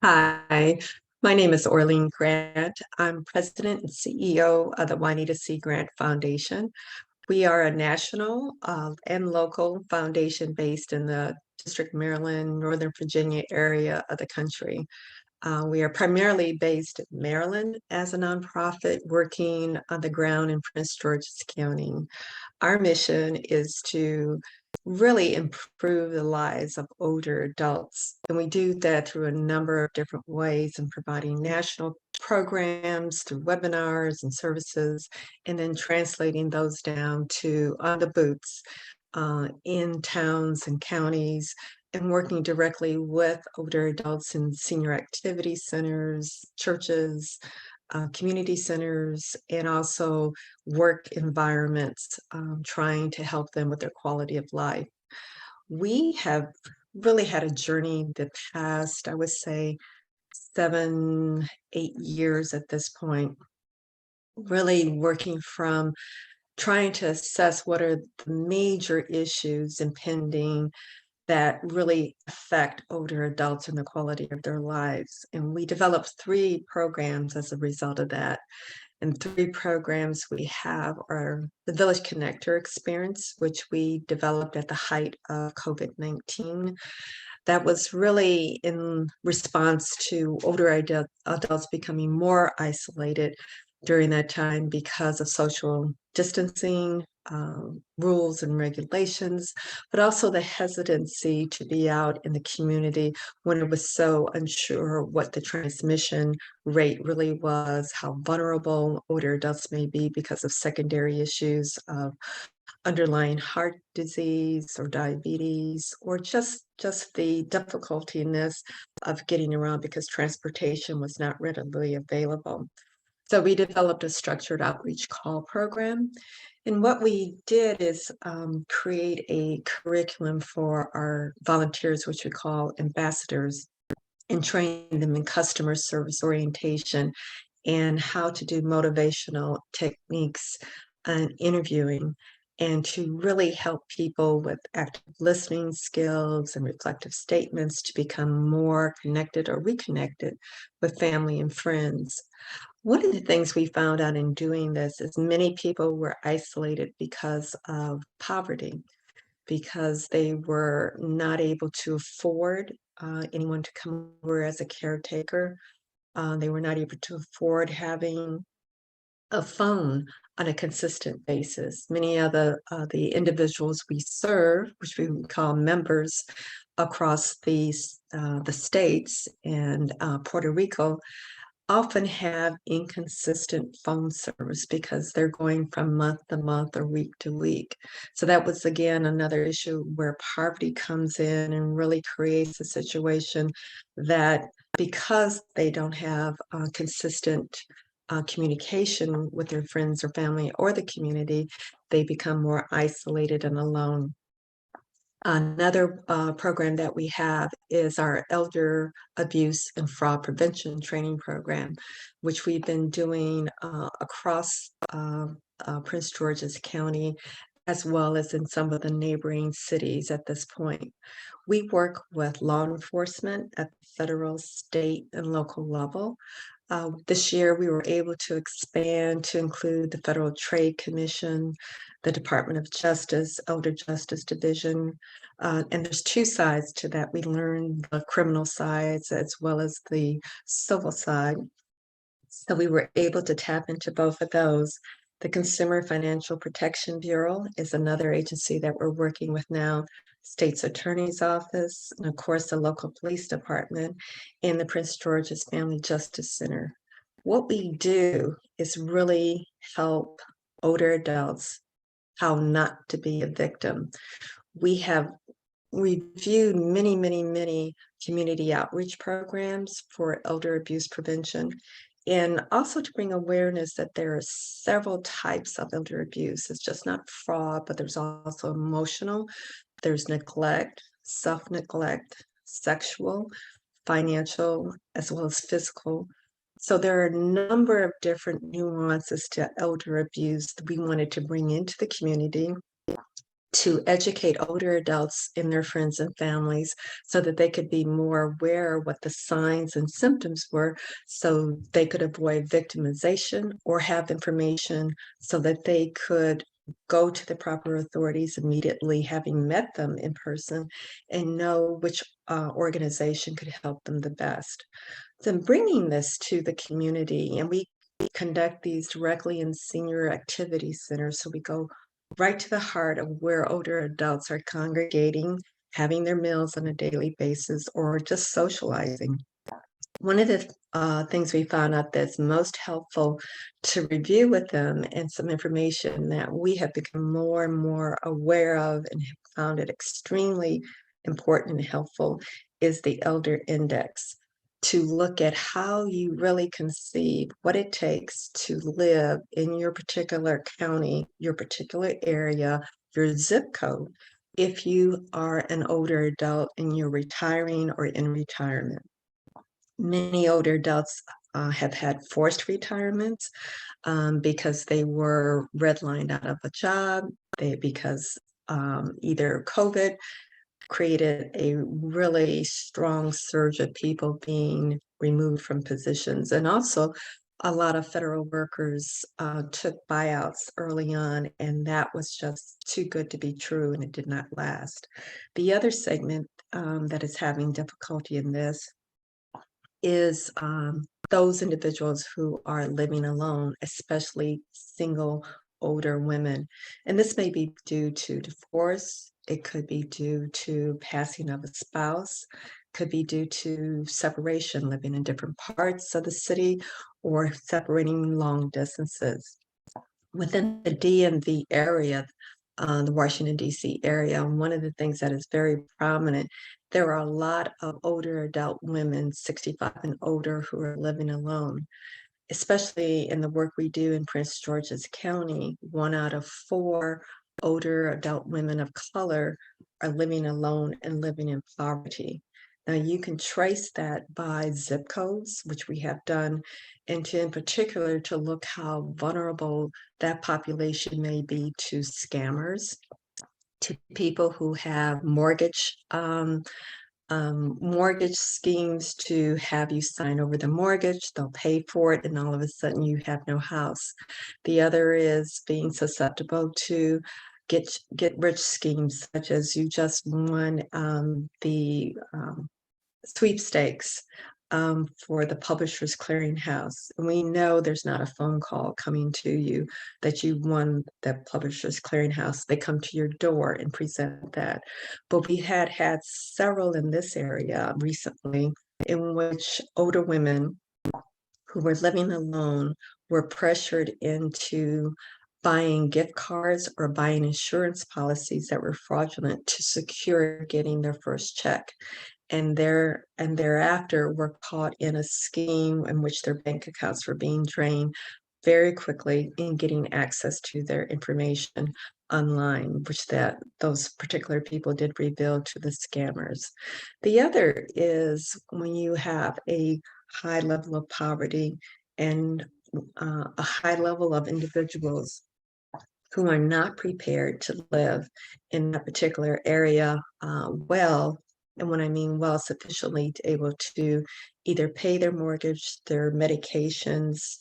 Hi, my name is Orlean Grant. I'm President and CEO of the Juanita C. Grant Foundation. We are a national and local foundation based in the District, Maryland, Northern Virginia area of the country. We are primarily based in Maryland as a nonprofit working on the ground in Prince George's County. Our mission is to really improve the lives of older adults. And we do that through a number of different ways in providing national programs through webinars and services, and then translating those down to on the boots in towns and counties and working directly with older adults in senior activity centers, churches, community centers, and also work environments, trying to help them with their quality of life. We have really had a journey the past, I would say, 7, 8 years at this point, really working from trying to assess what are the major issues impending that really affect older adults and the quality of their lives. And we developed 3 programs as a result of that. And 3 programs we have are the Village Connector Experience, which we developed at the height of COVID-19. That was really in response to older adults becoming more isolated during that time because of social distancing, rules and regulations, but also the hesitancy to be out in the community when it was so unsure what the transmission rate really was, how vulnerable older adults may be because of secondary issues of underlying heart disease or diabetes, or just the difficultiness of getting around because transportation was not readily available. So we developed a structured outreach call program. And what we did is create a curriculum for our volunteers, which we call ambassadors, and train them in customer service orientation and how to do motivational techniques and interviewing, and to really help people with active listening skills and reflective statements to become more connected or reconnected with family and friends. One of the things we found out in doing this is many people were isolated because of poverty, because they were not able to afford anyone to come over as a caretaker. They were not able to afford having a phone on a consistent basis. Many of the individuals we serve, which we would call members across the states and Puerto Rico, often have inconsistent phone service because they're going from month to month or week to week. So that was again another issue where poverty comes in and really creates a situation that because they don't have consistent communication with their friends or family or the community, they become more isolated and alone. Another program that we have is our Elder Abuse and Fraud Prevention Training Program, which we've been doing across Prince George's County, as well as in some of the neighboring cities at this point. We work with law enforcement at the federal, state, and local level. This year, we were able to expand to include the Federal Trade Commission, the Department of Justice, Elder Justice Division, and there's 2 sides to that. We learned the criminal sides as well as the civil side. So we were able to tap into both of those. The Consumer Financial Protection Bureau is another agency that we're working with now, State's Attorney's Office, and of course the local police department, and the Prince George's Family Justice Center. What we do is really help older adults how not to be a victim. We have reviewed many community outreach programs for elder abuse prevention, and also to bring awareness that there are several types of elder abuse. It's just not fraud, but there's also emotional, there's neglect, self-neglect, sexual, financial, as well as physical. So there are a number of different nuances to elder abuse that we wanted to bring into the community to educate older adults and their friends and families so that they could be more aware of what the signs and symptoms were so they could avoid victimization or have information so that they could go to the proper authorities immediately, having met them in person, and know which organization could help them the best. So bringing this to the community, and we conduct these directly in senior activity centers. So we go right to the heart of where older adults are congregating, having their meals on a daily basis, or just socializing. One of the things we found out that's most helpful to review with them, and some information that we have become more and more aware of and have found it extremely important and helpful, is the Elder Index, to look at how you really conceive what it takes to live in your particular county, your particular area, your zip code, if you are an older adult and you're retiring or in retirement. Many older adults have had forced retirements because they were redlined out of a job, because either COVID created a really strong surge of people being removed from positions. And also, a lot of federal workers took buyouts early on, and that was just too good to be true, and it did not last. The other segment that is having difficulty in this is those individuals who are living alone, especially single older women. And this may be due to divorce, it could be due to passing of a spouse, could be due to separation, living in different parts of the city, or separating long distances. Within the DMV area, the Washington, D.C. area, one of the things that is very prominent, there are a lot of older adult women, 65 and older, who are living alone. Especially in the work we do in Prince George's County, 1 out of 4 older adult women of color are living alone and living in poverty. Now, you can trace that by zip codes, which we have done, and in particular to look how vulnerable that population may be to scammers, to people who have mortgage schemes to have you sign over the mortgage, they'll pay for it, and all of a sudden you have no house. The other is being susceptible to get rich schemes, such as you just won the sweepstakes for the Publishers Clearinghouse. And we know there's not a phone call coming to you that you won the Publishers Clearinghouse. They come to your door and present that. But we had several in this area recently in which older women who were living alone were pressured into buying gift cards or buying insurance policies that were fraudulent to secure getting their first check. And thereafter were caught in a scheme in which their bank accounts were being drained very quickly in getting access to their information online, which those particular people did reveal to the scammers. The other is when you have a high level of poverty and a high level of individuals who are not prepared to live in that particular area well. And when I mean well, sufficiently to able to either pay their mortgage, their medications,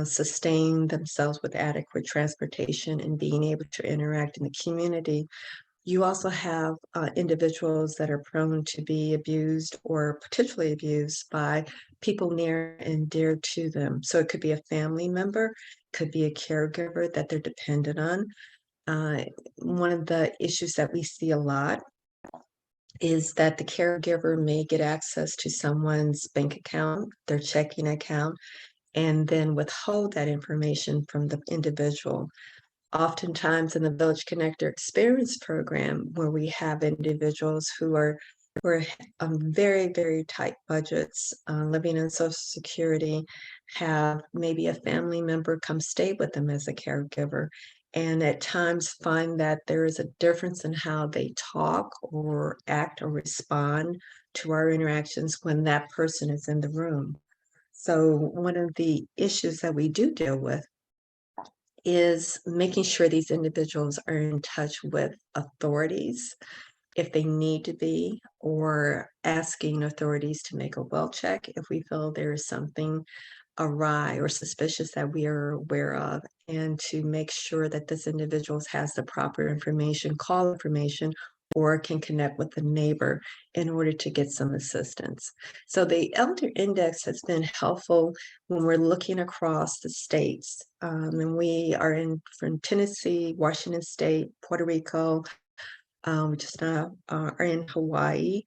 sustain themselves with adequate transportation, and being able to interact in the community. You also have individuals that are prone to be abused or potentially abused by people near and dear to them. So it could be a family member, could be a caregiver that they're dependent on. Uh, One of the issues that we see a lot is that the caregiver may get access to someone's bank account, their checking account, and then withhold that information from the individual. Oftentimes in the Village Connector Experience program, where we have individuals who are very, very tight budgets, living on Social Security, have maybe a family member come stay with them as a caregiver, and at times find that there is a difference in how they talk or act or respond to our interactions when that person is in the room. So one of the issues that we do deal with is making sure these individuals are in touch with authorities if they need to be, or asking authorities to make a well check if we feel there is something awry or suspicious that we are aware of, and to make sure that this individual has the proper information, call information, or can connect with the neighbor in order to get some assistance. So the Elder Index has been helpful when we're looking across the states. And we are in from Tennessee, Washington State, Puerto Rico, just now are in Hawaii,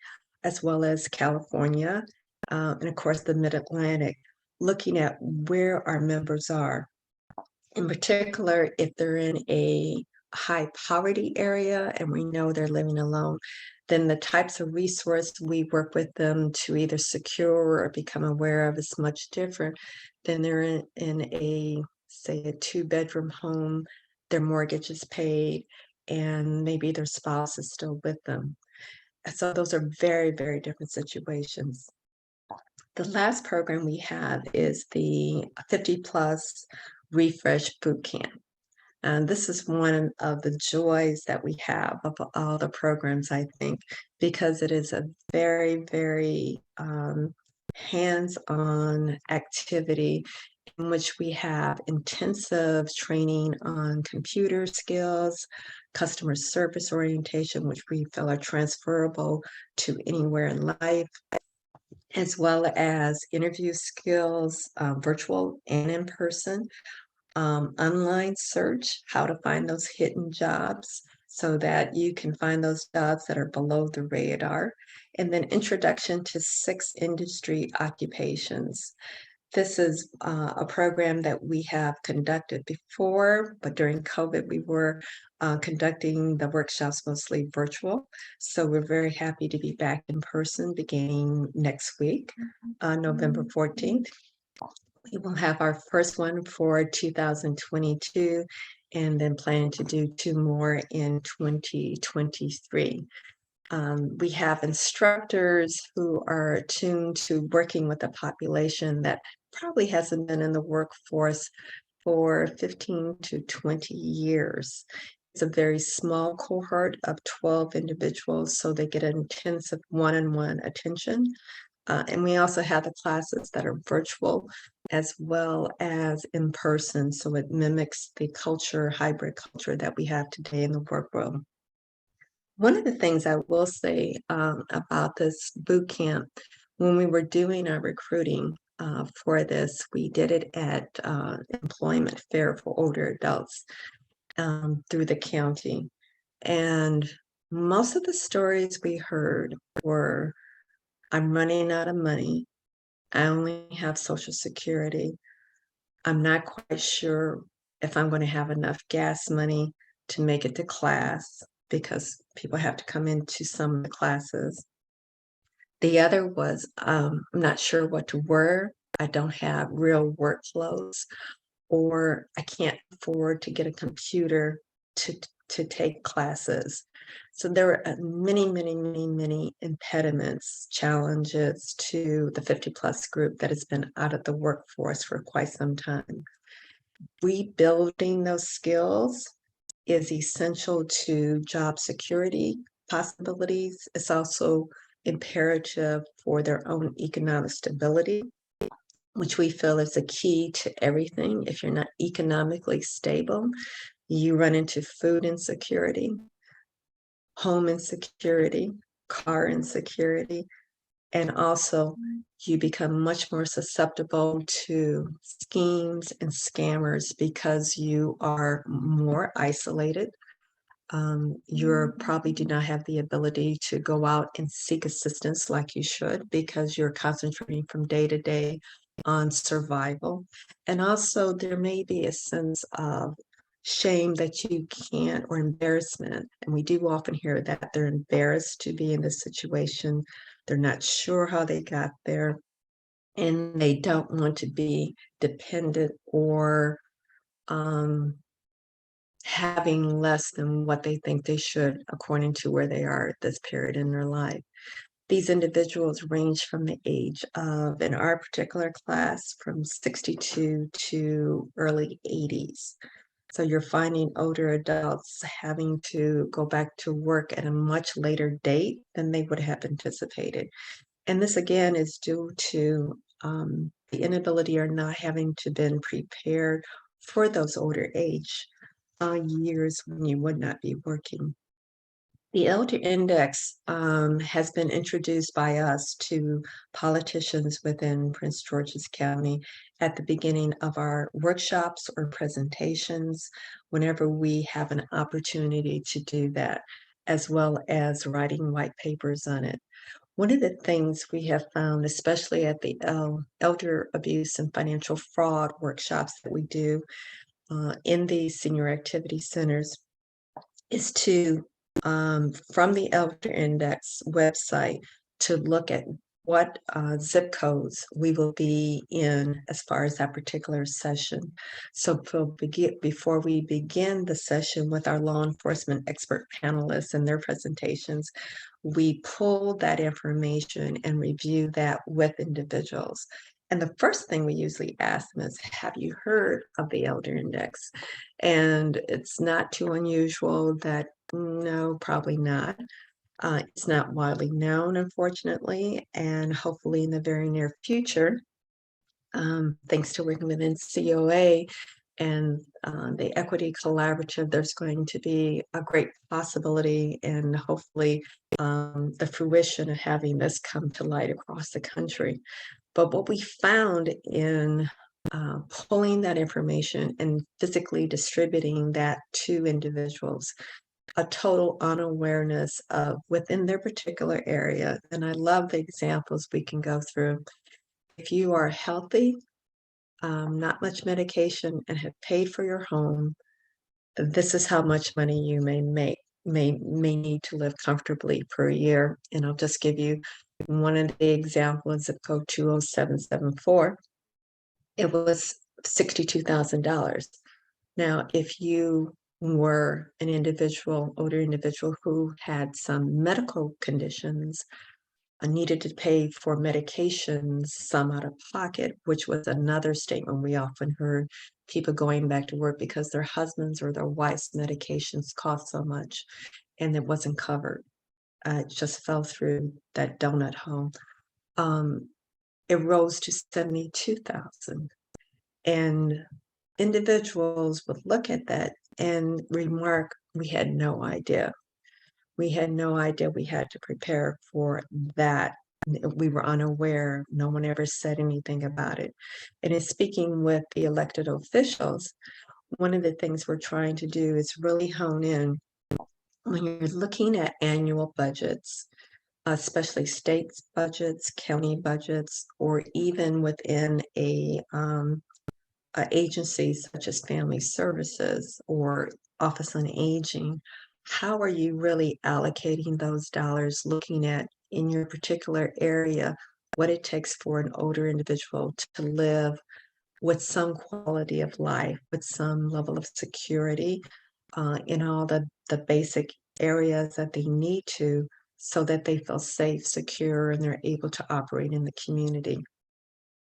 as well as California, and of course the Mid-Atlantic, looking at where our members are. In particular, if they're in a high poverty area and we know they're living alone, then the types of resource we work with them to either secure or become aware of is much different than they're in a, say, a two-bedroom home, their mortgage is paid, and maybe their spouse is still with them. So those are very, very different situations. The last program we have is the 50 plus refresh boot camp. And this is one of the joys that we have of all the programs, I think, because it is a very, very hands-on activity in which we have intensive training on computer skills, customer service orientation, which we feel are transferable to anywhere in life, as well as interview skills, virtual and in person, online search, how to find those hidden jobs so that you can find those jobs that are below the radar, and then introduction to 6 industry occupations. This is a program that we have conducted before, but during COVID, we were conducting the workshops mostly virtual. So we're very happy to be back in person beginning next week, November 14th. We will have our first one for 2022, and then plan to do 2 more in 2023. We have instructors who are attuned to working with a population that probably hasn't been in the workforce for 15 to 20 years. It's a very small cohort of 12 individuals, so they get intensive one-on-one attention. And we also have the classes that are virtual as well as in person, so it mimics the culture, hybrid culture that we have today in the work world. One of the things I will say about this boot camp, when we were doing our recruiting for this, we did it at employment fair for older adults through the county. And most of the stories we heard were, I'm running out of money. I only have Social Security. I'm not quite sure if I'm going to have enough gas money to make it to class because people have to come into some of the classes. The other was, I'm not sure what to wear. I don't have real work clothes, or I can't afford to get a computer to take classes. So there were many, many, many, many impediments, challenges to the 50 plus group that has been out of the workforce for quite some time. Rebuilding those skills is essential to job security possibilities. It's also imperative for their own economic stability, which we feel is a key to everything. If you're not economically stable, you run into food insecurity, home insecurity, car insecurity, and also you become much more susceptible to schemes and scammers because you are more isolated. You probably do not have the ability to go out and seek assistance like you should because you're concentrating from day to day on survival. And also, there may be a sense of shame that you can't, or embarrassment. And we do often hear that they're embarrassed to be in this situation. They're not sure how they got there, and they don't want to be dependent or having less than what they think they should according to where they are at this period in their life. These individuals range from the age of, in our particular class, from 62 to early 80s. So you're finding older adults having to go back to work at a much later date than they would have anticipated. And this again is due to the inability or not having to been prepared for those older age years when you would not be working. The Elder Index has been introduced by us to politicians within Prince George's County at the beginning of our workshops or presentations, whenever we have an opportunity to do that, as well as writing white papers on it. One of the things we have found, especially at the elder abuse and financial fraud workshops that we do in these senior activity centers, is to, from the Elder Index website, to look at what zip codes we will be in as far as that particular session. So before we begin the session with our law enforcement expert panelists and their presentations, we pull that information and review that with individuals. And the first thing we usually ask them is, have you heard of the Elder Index? And it's not too unusual that no, probably not. It's not widely known, unfortunately, and hopefully in the very near future, thanks to working with NCOA and the Equity Collaborative, there's going to be a great possibility and hopefully the fruition of having this come to light across the country. But what we found in pulling that information and physically distributing that to individuals, a total unawareness of within their particular area. And I love the examples we can go through. If you are healthy, not much medication, and have paid for your home, this is how much money you may make, may need to live comfortably per year. And I'll just give you one of the examples, zip code 20774. It was $62,000. Now, if you were an individual, older individual who had some medical conditions, needed to pay for medications, some out of pocket, which was another statement we often heard, people going back to work because their husbands or their wives' medications cost so much and it wasn't covered. It just fell through that donut hole. It rose to 72,000. And individuals would look at that and remark, we had no idea. We had no idea we had to prepare for that. We were unaware. No one ever said anything about it. And in speaking with the elected officials, one of the things we're trying to do is really hone in when you're looking at annual budgets, especially state budgets, county budgets, or even within a agencies such as Family Services or Office on Aging, how are you really allocating those dollars, looking at in your particular area what it takes for an older individual to live with some quality of life, with some level of security in all the basic areas that they need to, so that they feel safe, secure, and they're able to operate in the community.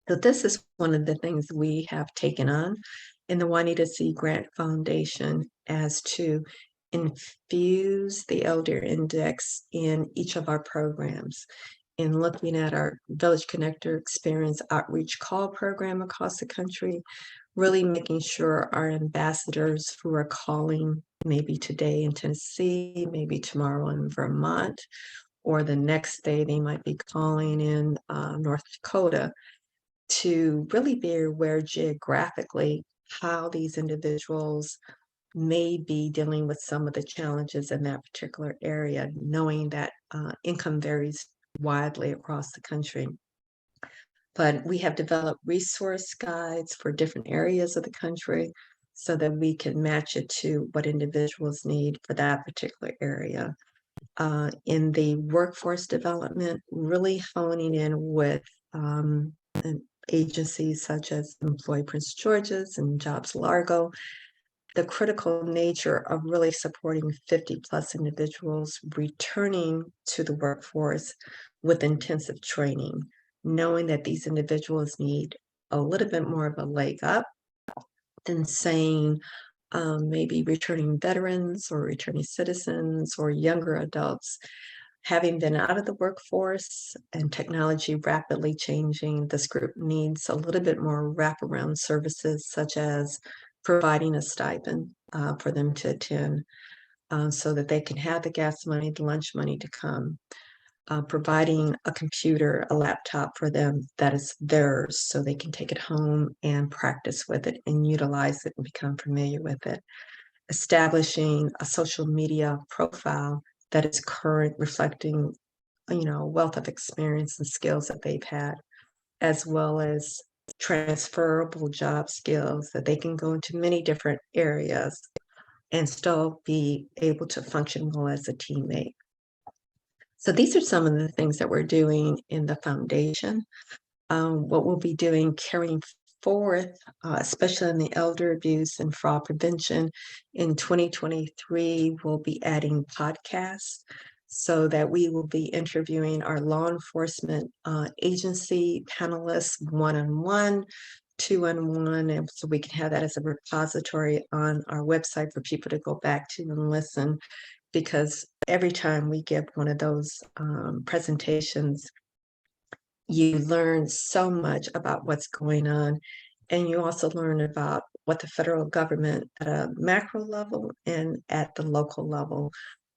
So this is one of the things we have taken on in the Juanita C. Grant Foundation, as to infuse the Elder Index in each of our programs. In looking at our Village Connector Experience Outreach Call program across the country, really making sure our ambassadors who are calling maybe today in Tennessee, maybe tomorrow in Vermont, or the next day they might be calling in North Dakota, to really be aware geographically how these individuals may be dealing with some of the challenges in that particular area, knowing that income varies widely across the country. But we have developed resource guides for different areas of the country so that we can match it to what individuals need for that particular area. In the workforce development, really honing in with agencies such as Employ Prince George's and Jobs Largo, the critical nature of really supporting 50 plus individuals returning to the workforce with intensive training, knowing that these individuals need a little bit more of a leg up than saying, maybe returning veterans or returning citizens or younger adults. Having been out of the workforce and technology rapidly changing, this group needs a little bit more wraparound services, such as providing a stipend for them to attend so that they can have the gas money, the lunch money to come. Providing a computer, a laptop for them that is theirs so they can take it home and practice with it and utilize it and become familiar with it. Establishing a social media profile that is current, reflecting, wealth of experience and skills that they've had, as well as transferable job skills that they can go into many different areas and still be able to function well as a teammate. So these are some of the things that we're doing in the foundation. What we'll be doing carrying forth, especially in the elder abuse and fraud prevention in 2023, we'll be adding podcasts so that we will be interviewing our law enforcement agency panelists one-on-one, two-on-one, and so we can have that as a repository on our website for people to go back to and listen, because every time we give one of those presentations, you learn so much about what's going on, and you also learn about what the federal government at a macro level and at the local level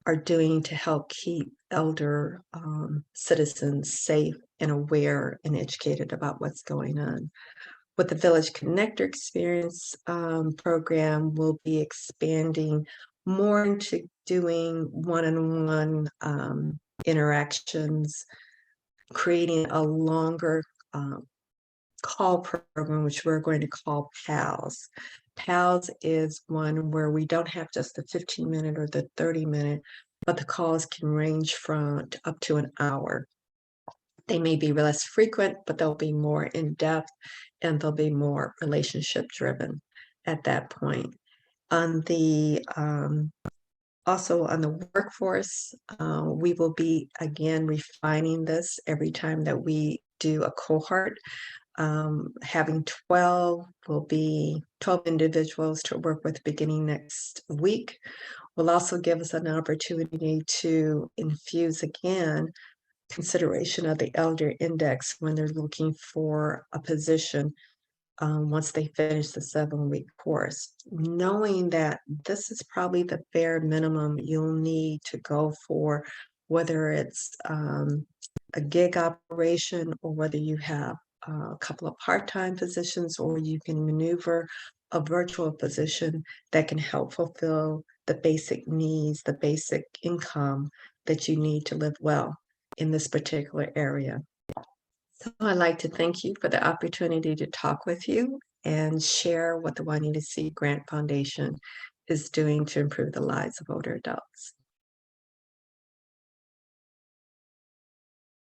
are doing to help keep elder citizens safe and aware and educated about what's going on. With the Village Connector Experience program, we'll be expanding more into doing one-on-one interactions, creating a longer call program, which we're going to call PALS. PALS is one where we don't have just the 15-minute or the 30-minute, but the calls can range from up to an hour. They may be less frequent, but they'll be more in-depth and they'll be more relationship-driven at that point. On the Also on the workforce, we will be again refining this every time that we do a cohort. Having 12 will be 12 individuals to work with beginning next week. Will also give us an opportunity to infuse again consideration of the elder index when they're looking for a position once they finish the 7-week course, knowing that this is probably the bare minimum you'll need to go for, whether it's a gig operation or whether you have a couple of part-time positions, or you can maneuver a virtual position that can help fulfill the basic needs, the basic income that you need to live well in this particular area. So I'd like to thank you for the opportunity to talk with you and share what the Juanita C. Grant Foundation is doing to improve the lives of older adults.